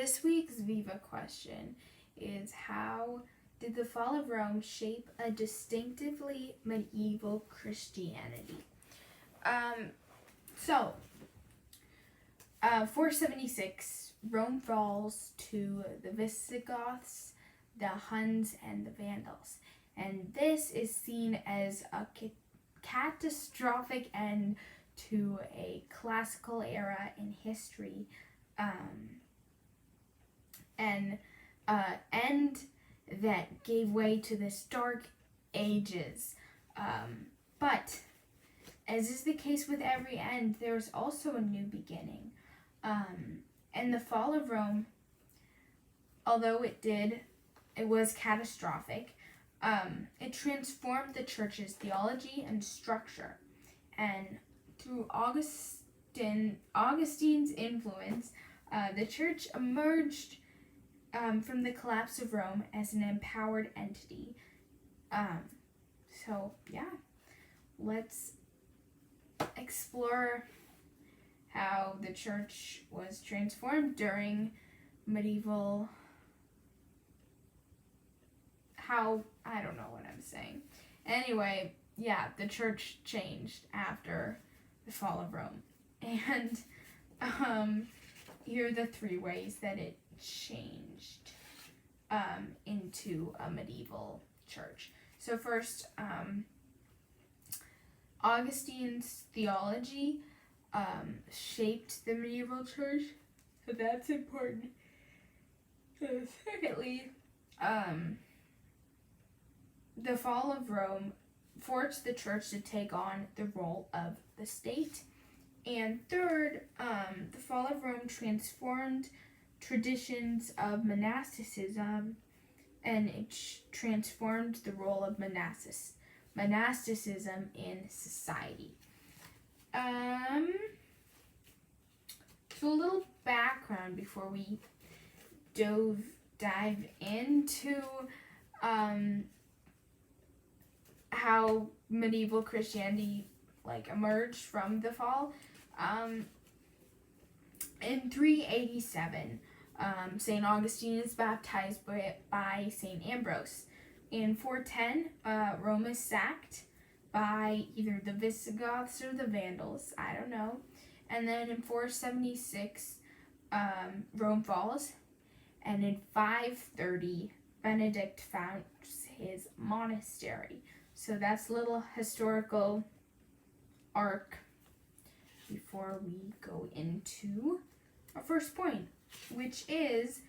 This week's Viva question is, how did the fall of Rome shape a distinctively medieval Christianity? Um, so, 476, Rome falls to the Visigoths, the Huns, and the Vandals. And this is seen as a catastrophic end to a classical era in history, and end that gave way to this dark ages. But as is the case with every end, there is also a new beginning. And the fall of Rome, although it was catastrophic, it transformed the church's theology and structure. And through Augustine's influence, the church emerged from the collapse of Rome as an empowered entity. Let's explore how the church was transformed during medieval. I don't know what I'm saying. Anyway, the church changed after the fall of Rome. And here are the 3 ways that it changed into a medieval church. So first, Augustine's theology shaped the medieval church, so that's important. Secondly, the fall of Rome forced the church to take on the role of the state. And third, the fall of Rome transformed traditions of monasticism, and it transformed the role of monasticism in society. So a little background before we dive into how medieval Christianity emerged from the fall. In 387, St. Augustine is baptized by St. Ambrose. In 410, Rome is sacked by either the Visigoths or the Vandals, I don't know. And then in 476, Rome falls. And in 530, Benedict founds his monastery. So that's a little historical arc before we go into our first point, which is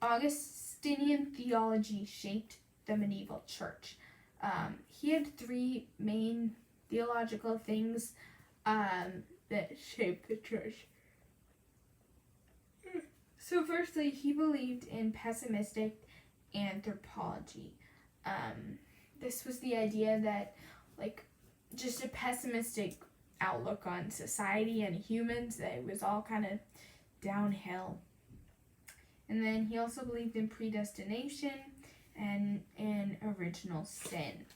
Augustinian theology shaped the medieval church. He had 3 main theological things that shaped the church. So firstly, he believed in pessimistic anthropology. This was the idea that just a pessimistic outlook on society and humans, that it was all kind of downhill. And then he also believed in predestination and in original sin.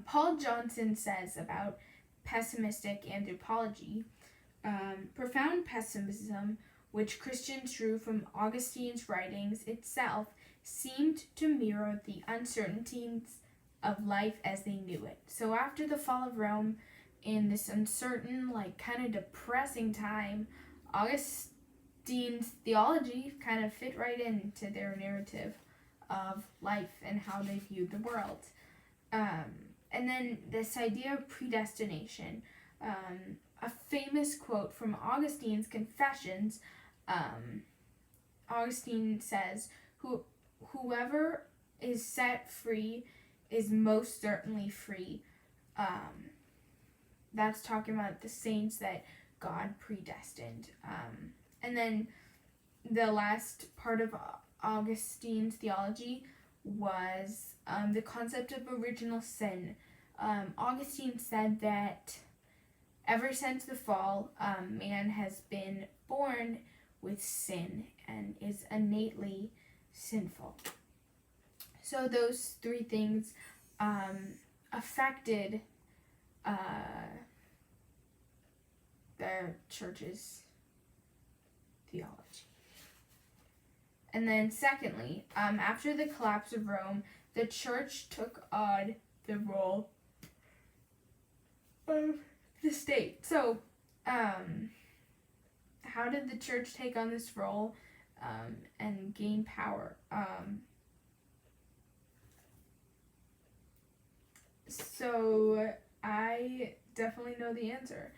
Paul Johnson says about pessimistic anthropology, profound pessimism, which Christians drew from Augustine's writings itself, seemed to mirror the uncertainties of life as they knew it. So after the fall of Rome, in this uncertain, kind of depressing time, Augustine's theology kind of fit right into their narrative of life and how they viewed the world. And then this idea of predestination, a famous quote from Augustine's Confessions, Augustine says, whoever is set free is most certainly free. That's talking about the saints that God predestined. And then the last part of Augustine's theology was the concept of original sin. Augustine said that ever since the fall, man has been born with sin and is innately sinful. So those 3 things affected the church's theology. And then secondly, after the collapse of Rome, the church took on the role of the state. So, how did the church take on this role and gain power? So I definitely know the answer.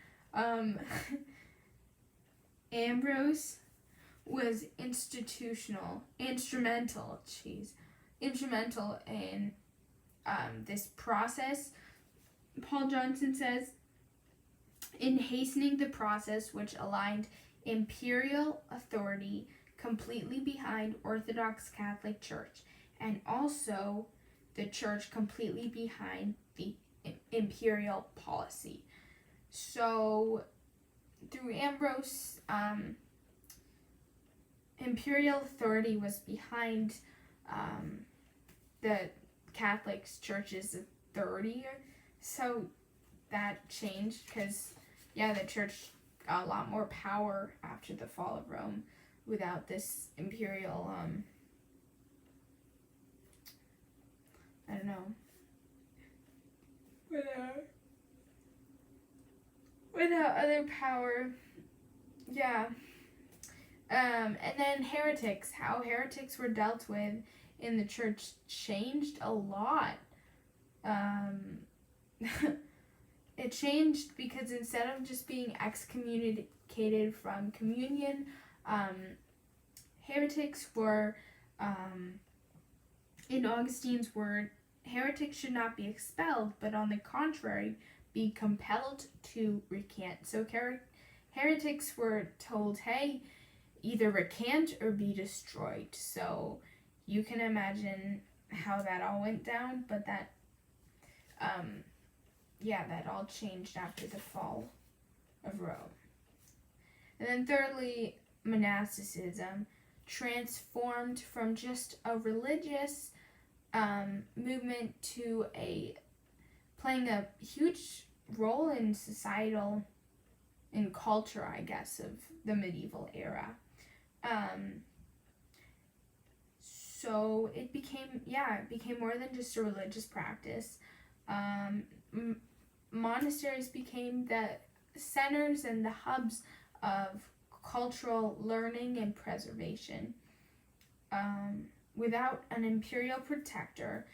Ambrose was instrumental in this process. Paul Johnson says, in hastening the process which aligned imperial authority completely behind Orthodox Catholic Church, and also the church completely behind the imperial policy. So through Ambrose, imperial authority was behind the Catholic Church's authority. So that changed because, the church got a lot more power after the fall of Rome without this imperial, I don't know, without other power. And then heretics, how heretics were dealt with in the church changed a lot. It changed because instead of just being excommunicated from communion, heretics were, in Augustine's word, heretics should not be expelled, but on the contrary, be compelled to recant. So heretics were told, hey, either recant or be destroyed. So you can imagine how that all went down, but that that all changed after the fall of Rome. And then thirdly, monasticism transformed from just a religious movement to playing a huge role in societal and culture, I guess, of the medieval era. So it became more than just a religious practice. Monasteries became the centers and the hubs of cultural learning and preservation. Without an imperial protector,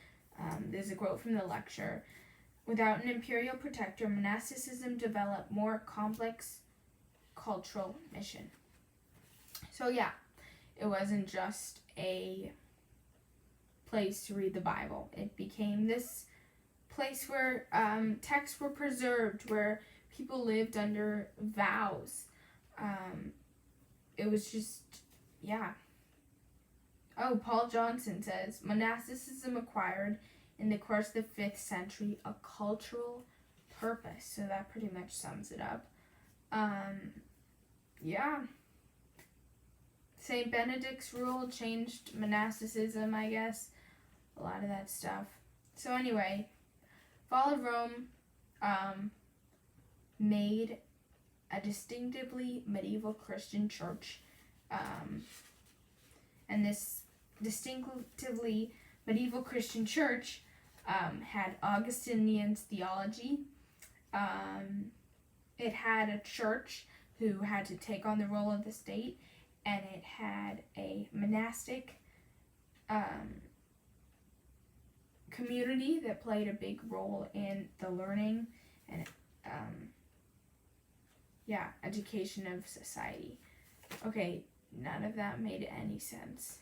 there's a quote from the lecture, without an imperial protector, monasticism developed more complex cultural mission. So it wasn't just a place to read the Bible. It became this place where texts were preserved, where people lived under vows. It was just, Oh, Paul Johnson says, monasticism acquired in the course of the 5th century a cultural purpose. So that pretty much sums it up. St. Benedict's rule changed monasticism, I guess. A lot of that stuff. So anyway, fall of Rome made a distinctively medieval Christian church. And this distinctively medieval Christian church had Augustinian theology. It had a church who had to take on the role of the state, and it had a monastic community that played a big role in the learning and education of society. Okay, none of that made any sense.